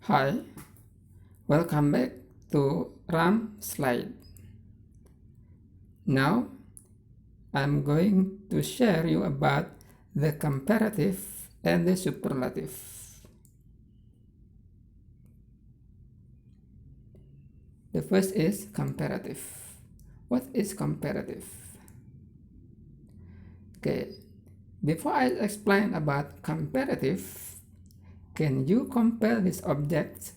Hi, welcome back to RAM slide. Now, I'm going to share you about the comparative and the superlative. The first is comparative. What is comparative? Okay, before I explain about comparative, can you compare these objects?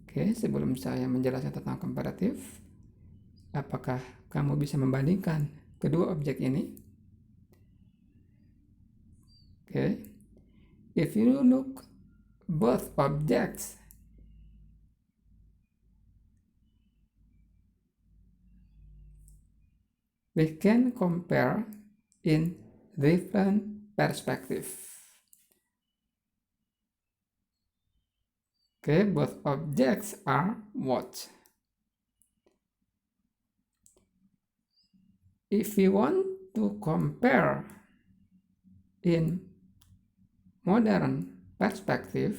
Oke, sebelum saya menjelaskan tentang komparatif, apakah kamu bisa membandingkan kedua objek ini? Oke, if you look both objects, we can compare in different perspective. Okay, both objects are watch. If we want to compare in modern perspective,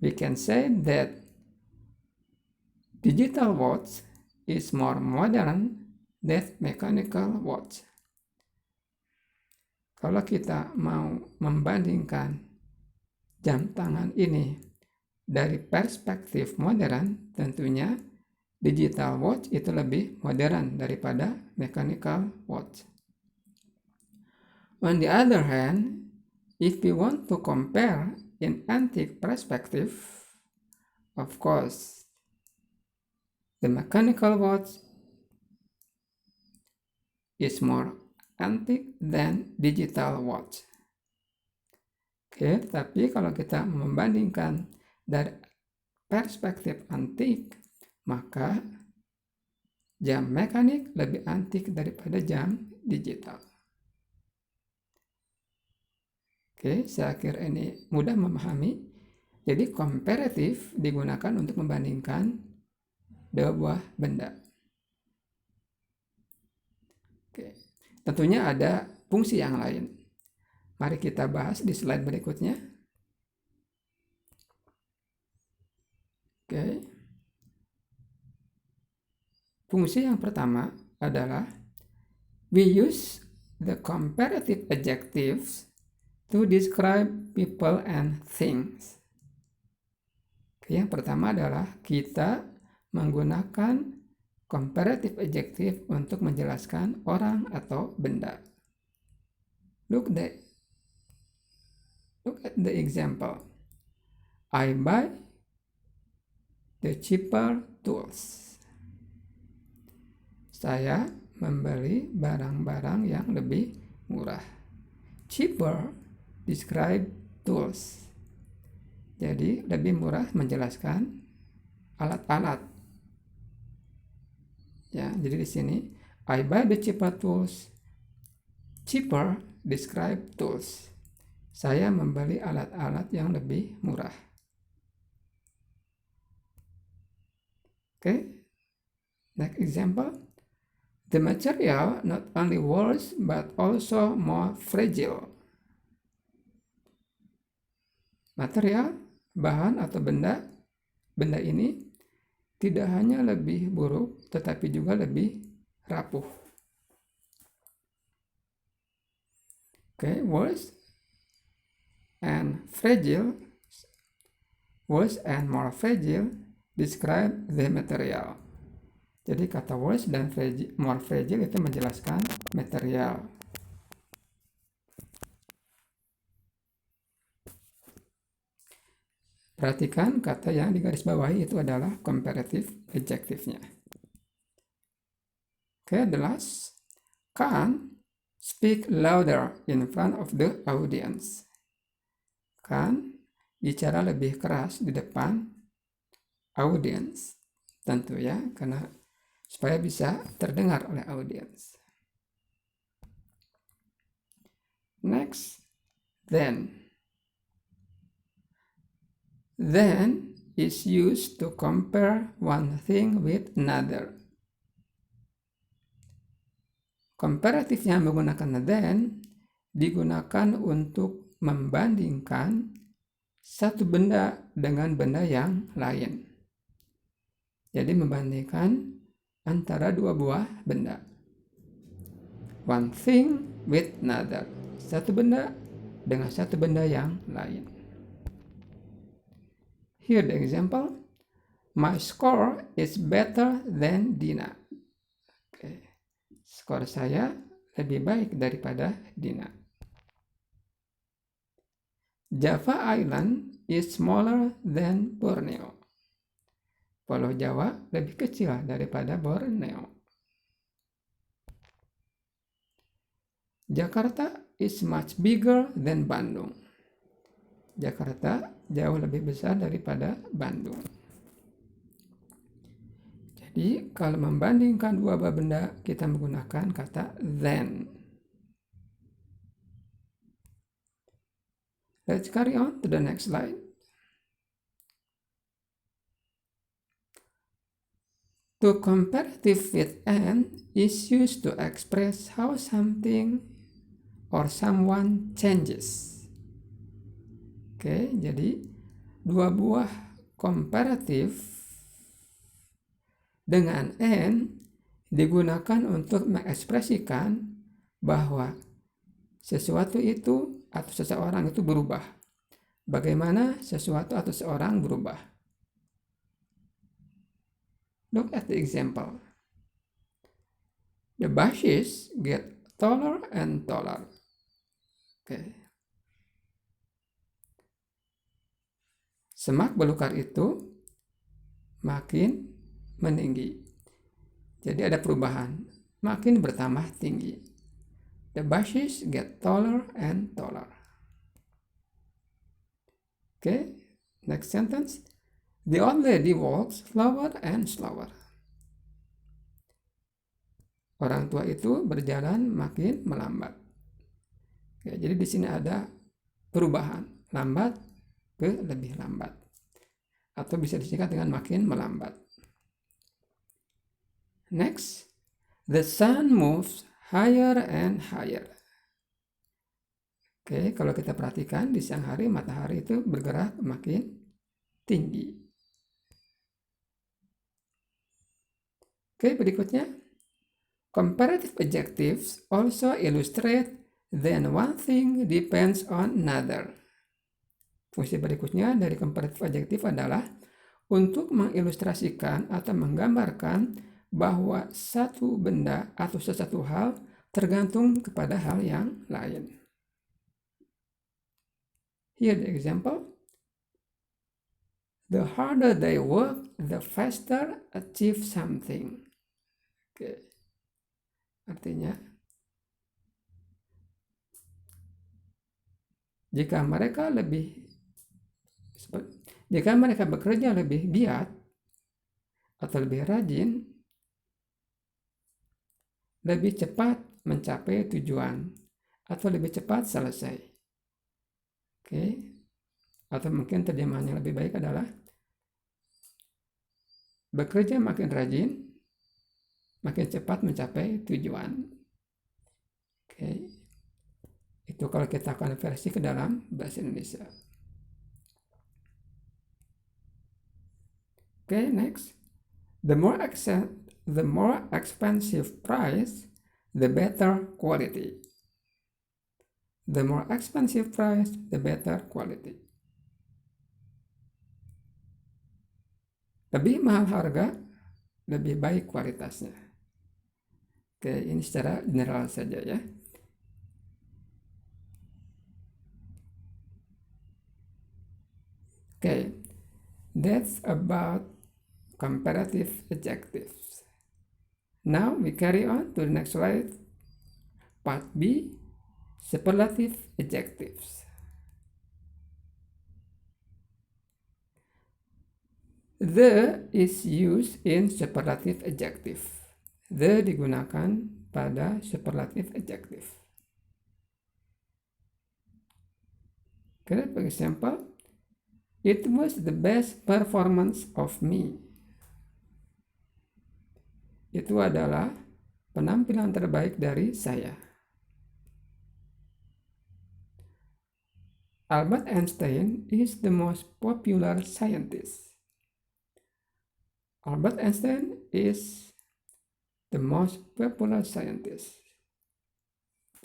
we can say that digital watch is more modern than mechanical watch. Kalau kita mau membandingkan jam tangan ini dari perspektif modern, tentunya digital watch itu lebih modern daripada mechanical watch. On the other hand, if we want to compare in antique perspective, of course, the mechanical watch is more antique than digital watch. Oke, tapi kalau kita membandingkan dari perspektif antik, maka jam mekanik lebih antik daripada jam digital. Oke, saya kira ini mudah memahami. Jadi komparatif digunakan untuk membandingkan dua buah benda. Oke, tentunya ada fungsi yang lain. Mari kita bahas di slide berikutnya. Oke. Fungsi yang pertama adalah we use the comparative adjectives to describe people and things. Oke, yang pertama adalah kita menggunakan comparative adjective untuk menjelaskan orang atau benda. Look at the example. I buy the cheaper tools. Saya membeli barang-barang yang lebih murah. Cheaper describe tools. Jadi lebih murah menjelaskan alat-alat. Ya, jadi di sini I buy the cheaper tools. Cheaper describe tools. Saya membeli alat-alat yang lebih murah. Okay, next example. The material not only worse but also more fragile. Material, bahan atau benda ini tidak hanya lebih buruk tetapi juga lebih rapuh. Okay, worse and fragile, worse and more fragile describe the material. Jadi kata worse dan more fragile itu menjelaskan material. Perhatikan kata yang digarisbawahi itu adalah comparative adjective-nya. Okay, the last. Can speak louder in front of the audience. Kan bicara lebih keras di depan audience. Tentu ya, karena supaya bisa terdengar oleh audience. Next, then. Then is used to compare one thing with another. Komparatif yang menggunakan then digunakan untuk membandingkan satu benda dengan benda yang lain. Jadi membandingkan antara dua buah benda. One thing with another. Satu benda dengan satu benda yang lain. Here the example. My score is better than Dina. Okay. Skor saya lebih baik daripada Dina. Java Island is smaller than Borneo. Pulau Jawa lebih kecil daripada Borneo. Jakarta is much bigger than Bandung. Jakarta jauh lebih besar daripada Bandung. Jadi kalau membandingkan dua buah benda, kita menggunakan kata than. Let's carry on to the next slide. To comparative with and is used to express how something or someone changes. Oke, jadi dua buah komparatif dengan and digunakan untuk mengekspresikan bahwa sesuatu itu atau seseorang itu berubah. Bagaimana sesuatu atau seseorang berubah? Look at the example. The bushes get taller and taller. Okay. Semak belukar itu makin meninggi. Jadi ada perubahan, makin bertambah tinggi. The bushes get taller and taller. Okay, next sentence. The old lady walks slower and slower. Orang tua itu berjalan makin melambat. Okay, jadi di sini ada perubahan, lambat ke lebih lambat. Atau bisa disingkat dengan makin melambat. Next, the sun moves higher and higher. Oke, kalau kita perhatikan di siang hari matahari itu bergerak makin tinggi. Oke, berikutnya. Comparative adjectives also illustrate that one thing depends on another. Fungsi berikutnya dari comparative adjective adalah untuk mengilustrasikan atau menggambarkan bahwa satu benda atau sesuatu hal tergantung kepada hal yang lain. Here the example. The harder they work, the faster achieve something. Okay. Artinya, jika mereka bekerja lebih giat atau lebih rajin, lebih cepat mencapai tujuan atau lebih cepat selesai. Oke. Atau mungkin terjemahan yang lebih baik adalah bekerja makin rajin, makin cepat mencapai tujuan. Oke. Itu kalau kita konversi ke dalam bahasa Indonesia. Oke, next. The more expensive price, the better quality. The more expensive price, the better quality. Lebih mahal harga, lebih baik kualitasnya. Oke, ini secara general saja ya. Oke, that's about comparative adjectives. Now we carry on to the next slide. Part B, superlative adjectives. The is used in superlative adjective. The digunakan pada superlative adjective. Okay, for example, it was the best performance of me. Itu adalah penampilan terbaik dari saya. Albert Einstein is the most popular scientist. Albert Einstein is the most popular scientist.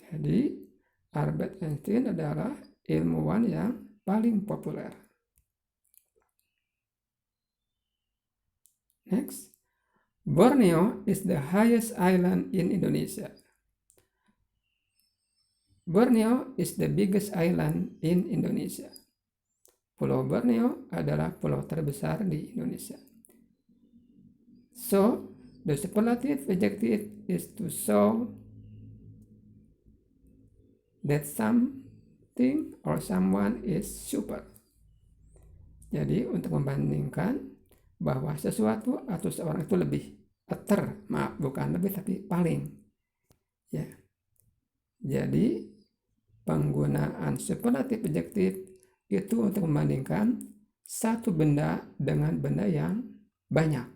Jadi, Albert Einstein adalah ilmuwan yang paling populer. Next, Borneo is the highest island in Indonesia. Borneo is the biggest island in Indonesia. Pulau Borneo adalah pulau terbesar di Indonesia. So, the superlative adjective is to show that something or someone is super. Jadi, untuk membandingkan bahwa sesuatu atau seorang itu lebih, bukan lebih tapi paling. Ya. Jadi, penggunaan superlative adjective itu untuk membandingkan satu benda dengan benda yang banyak.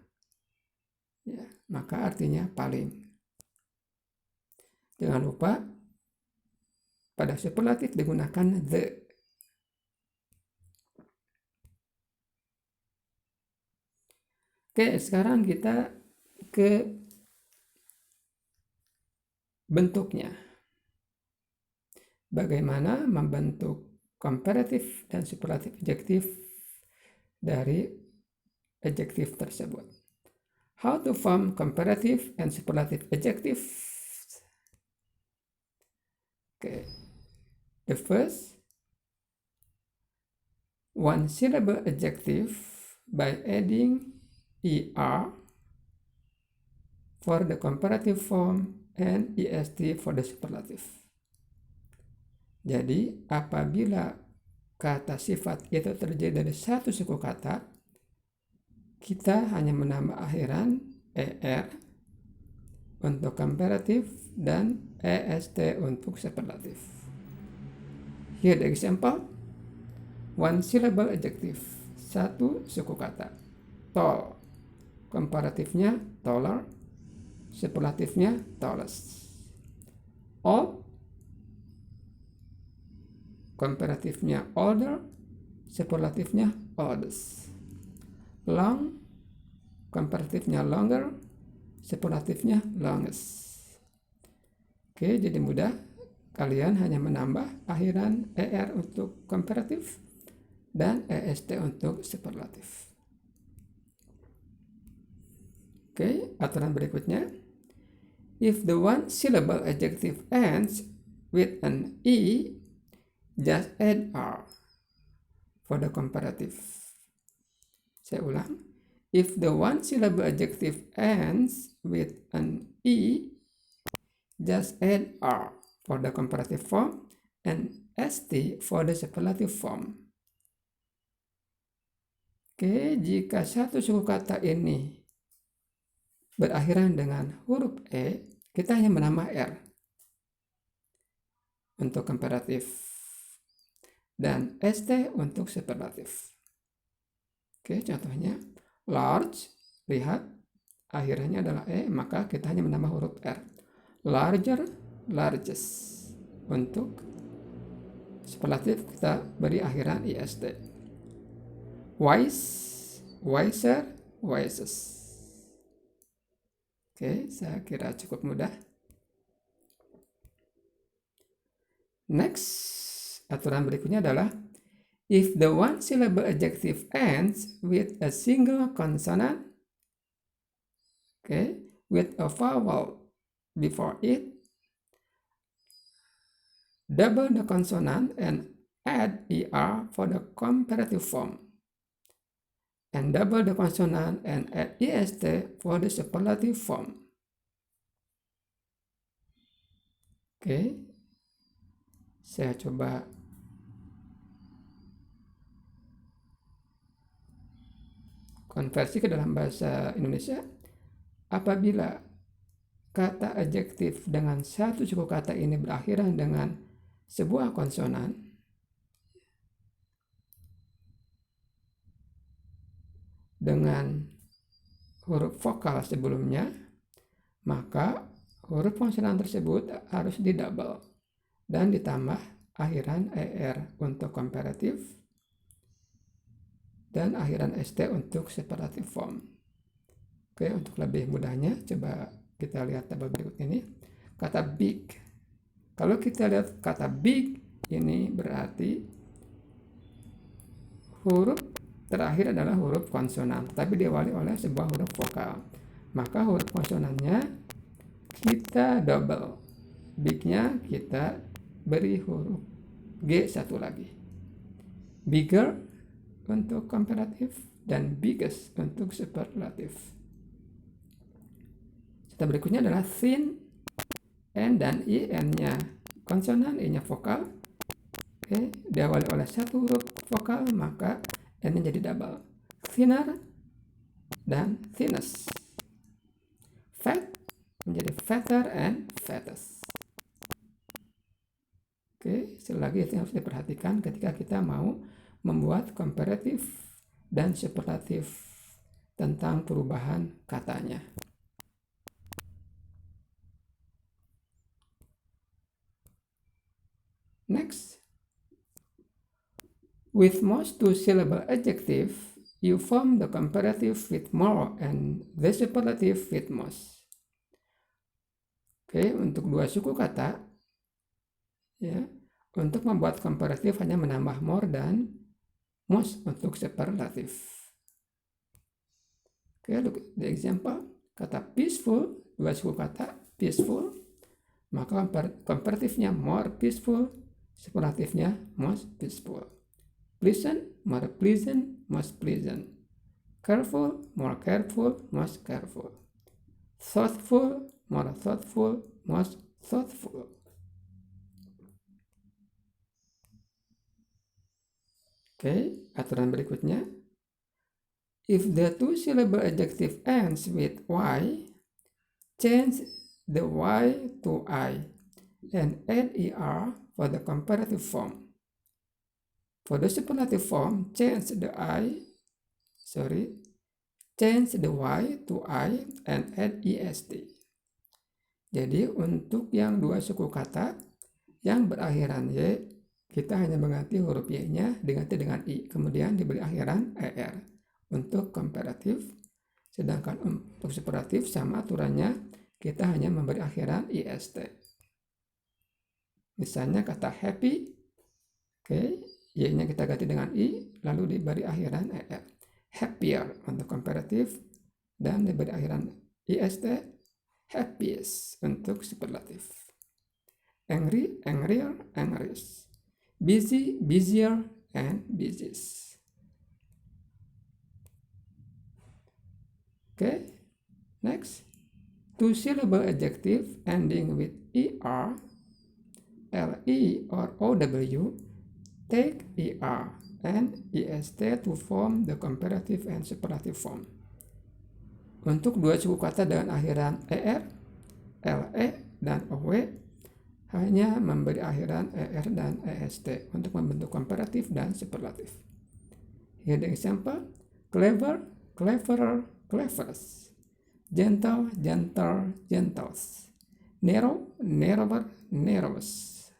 Ya, maka artinya paling. Jangan lupa pada superlatif digunakan the. Oke, sekarang kita ke bentuknya. Bagaimana membentuk comparative dan superlative adjective dari adjektif tersebut. How to form comparative and superlative adjectives. Okay. The first, one syllable adjective by adding er for the comparative form and est for the superlative. Jadi, apabila kata sifat itu terdiri dari satu suku kata, kita hanya menambah akhiran er untuk comparative dan est untuk superlative. Here the example, one syllable adjective, satu suku kata, tall, komparatifnya taller, superlatifnya tallest. Old, komparatifnya older, superlatifnya oldest. Long, komparatifnya longer, superlatifnya longest. Oke, jadi mudah. Kalian hanya menambah akhiran er untuk komparatif dan est untuk superlatif. Oke, aturan berikutnya. If the one syllable adjective ends with an e, just add r for the comparative. Saya ulang. If the one syllable adjective ends with an e, just add r for the comparative form and st for the superlative form. Oke, jika satu suku kata ini berakhiran dengan huruf e, kita hanya menambah r untuk komparatif dan st untuk superlatif. Oke, contohnya large, lihat akhirnya adalah e, maka kita hanya menambah huruf r. Larger, largest. Untuk superlatif kita beri akhiran ist. Wise, wiser, wisest. Oke, saya kira cukup mudah. Next, aturan berikutnya adalah if the one syllable adjective ends with a single consonant, with a vowel before it, double the consonant and add er for the comparative form, and double the consonant and add est for the superlative form. Saya coba konversi ke dalam bahasa Indonesia. Apabila kata adjektif dengan satu suku kata ini berakhiran dengan sebuah konsonan, dengan huruf vokal sebelumnya, maka huruf konsonan tersebut harus didouble dan ditambah akhiran er untuk komparatif dan akhiran st untuk superlative form. Oke, untuk lebih mudahnya coba kita lihat tabel berikut ini. Kata big. Kalau kita lihat kata big ini berarti huruf terakhir adalah huruf konsonan, tapi diawali oleh sebuah huruf vokal. Maka huruf konsonannya kita double. Big-nya kita beri huruf G satu lagi. Bigger untuk komparatif dan biggest untuk superlatif. Kata berikutnya adalah thin, N dan I, N-nya konsonan, I-nya vokal. Oke, diawali oleh satu huruf vokal, maka N-nya jadi double. Thinner dan thinnest. Fat menjadi fatter and fattest. Oke, sekali lagi itu harus diperhatikan ketika kita mau membuat komparatif dan superlatif tentang perubahan katanya. Next, with most two-syllable adjective, you form the comparative with more and the superlative with most. Oke, untuk dua suku kata, ya, untuk membuat komparatif hanya menambah more dan most untuk superlatif. Oke, look at the example. Kata peaceful, dua suku kata peaceful, maka komparatifnya more peaceful, superlatifnya most peaceful. Pleasant, more pleasant, most pleasant. Careful, more careful, most careful. Thoughtful, more thoughtful, most thoughtful. Oke, aturan berikutnya. If the two-syllable adjective ends with y, change the y to I and add er for the comparative form. For the superlative form, change the y to I and add est. Jadi untuk yang dua suku kata yang berakhiran y, kita hanya mengganti huruf y-nya diganti dengan i, kemudian diberi akhiran er untuk komparatif. Sedangkan untuk superlatif sama aturannya, kita hanya memberi akhiran ist. Misalnya kata happy, oke, y-nya kita ganti dengan i, lalu diberi akhiran er. Happier untuk komparatif dan diberi akhiran ist. Happiest untuk superlatif. Angry, angrier, angriest. Busy, busier, and busiest. Okay, next. Two-syllable adjective ending with er, le, or ow, take er and est to form the comparative and superlative form. Untuk dua suku kata dengan akhiran er, le, dan ow, hanya memberi akhiran er dan est untuk membentuk komparatif dan superlatif. Here the example: clever, cleverer, cleverest. Gentle, gentler, gentlest. Narrow, narrower, narrowest.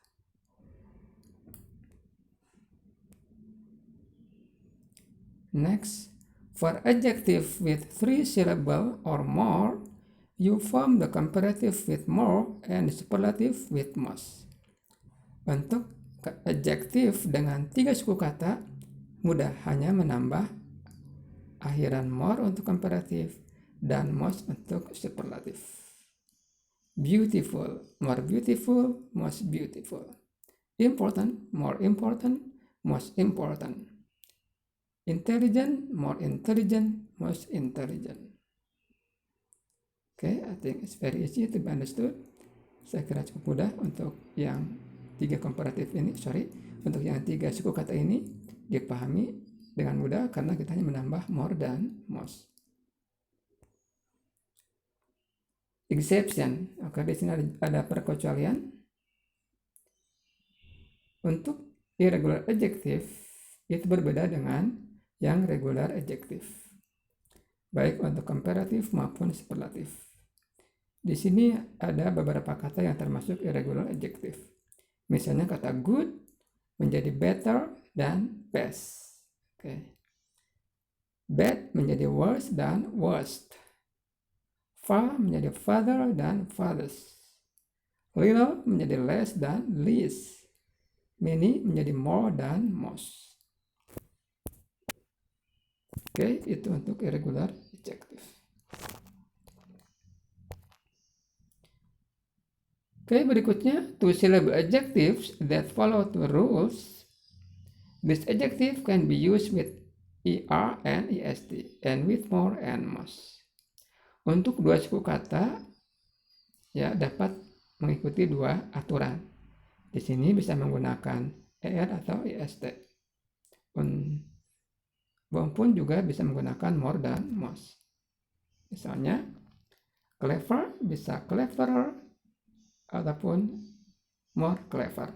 Next, for adjective with 3 syllable or more, you form the comparative with more and superlative with most. Untuk adjektif dengan 3 suku kata, mudah, hanya menambah akhiran more untuk komparatif dan most untuk superlatif. Beautiful, more beautiful, most beautiful. Important, more important, most important. Intelligent, more intelligent, most intelligent. Okay, I think it's very easy to be understood. Saya kira cukup mudah untuk yang 3 komparatif ini, untuk yang 3 suku kata ini dipahami dengan mudah karena kita hanya menambah more dan most. Exception, oke, di sini ada perkecualian. Untuk irregular adjective itu berbeda dengan yang regular adjective, baik untuk komparatif maupun superlatif. Di sini ada beberapa kata yang termasuk irregular adjective. Misalnya kata good menjadi better dan best. Oke. Bad menjadi worse dan worst. Far menjadi farther dan farthest. Little menjadi less dan least. Many menjadi more dan most. Oke, itu untuk irregular adjective. Oke, berikutnya two-syllable adjectives that follow two rules. This adjective can be used with er and est and with more and most. Untuk dua suku kata ya dapat mengikuti dua aturan. Di sini bisa menggunakan er atau est. Maupun juga bisa menggunakan more dan most. Misalnya clever bisa cleverer ataupun more clever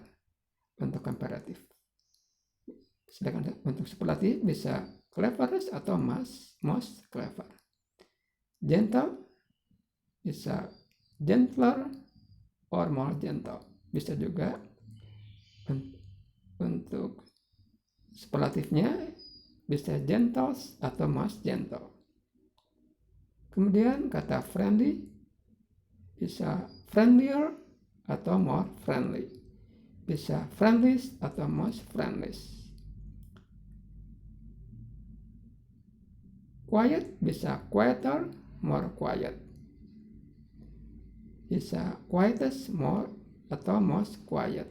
untuk komparatif. Sedangkan untuk superlatif bisa cleverest atau most clever. Gentle bisa gentler or more gentle. Bisa juga untuk superlatifnya bisa gentle atau most gentle. Kemudian kata friendly bisa friendlier atau more friendly. Bisa friendliest atau most friendliest. Quiet bisa quieter, more quiet. Bisa quietest, more atau most quiet.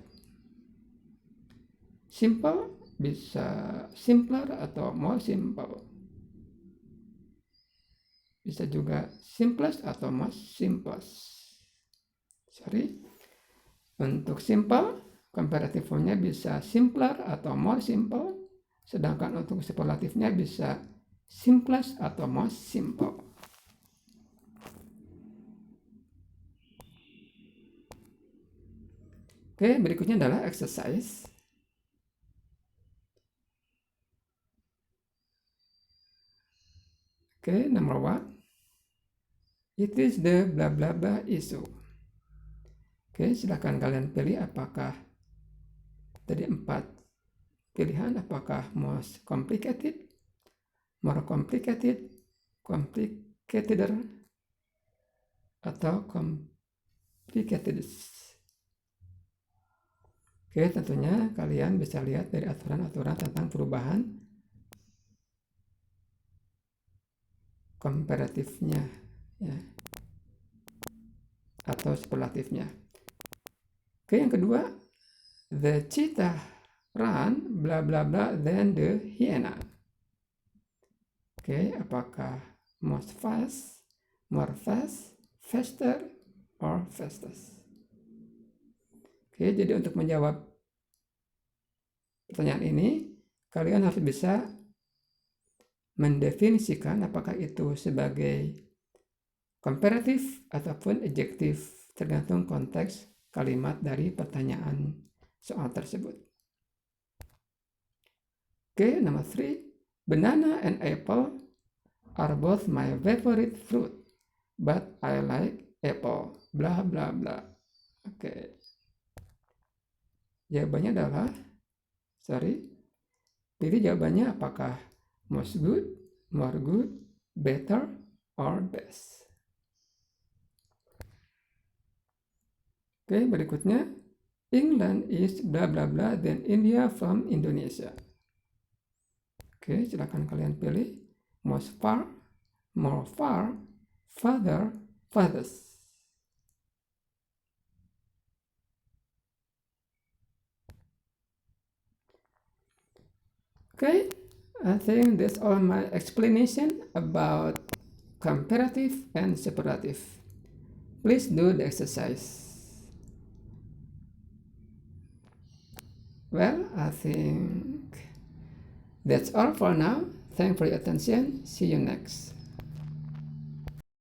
Simple bisa simpler atau more simple. Bisa juga simplest atau most simplest. Untuk simple, komparatifnya bisa simpler atau more simple. Sedangkan untuk superlatifnya bisa simplest atau most simple. Oke, berikutnya adalah exercise. Oke, number 1. It is the blah blah blah issue. Oke, silakan kalian pilih apakah dari 4 pilihan, apakah most complicated, more complicated, complicateder, atau complicated. Oke, tentunya kalian bisa lihat dari aturan-aturan tentang perubahan komparatifnya ya, atau superlatifnya. Oke, yang kedua, the cheetah run bla bla bla than the hyena. Oke, apakah most fast, more fast, faster, or fastest? Oke, jadi untuk menjawab pertanyaan ini, kalian harus bisa mendefinisikan apakah itu sebagai komparatif ataupun adjektif, tergantung konteks kalimat dari pertanyaan soal tersebut. Oke, number 3. Banana and apple are both my favorite fruit, but I like apple. Blah blah blah. Oke. Jawabannya adalah, pilih jawabannya apakah most good, more good, better, or best. Oke, berikutnya. England is blah blah blah than India from Indonesia. Oke, silakan kalian pilih most far, more far, farther, farthest. Okay, I think that's all my explanation about comparative and superlative. Please do the exercise. Well, I think that's all for now. Thanks for your attention. See you next.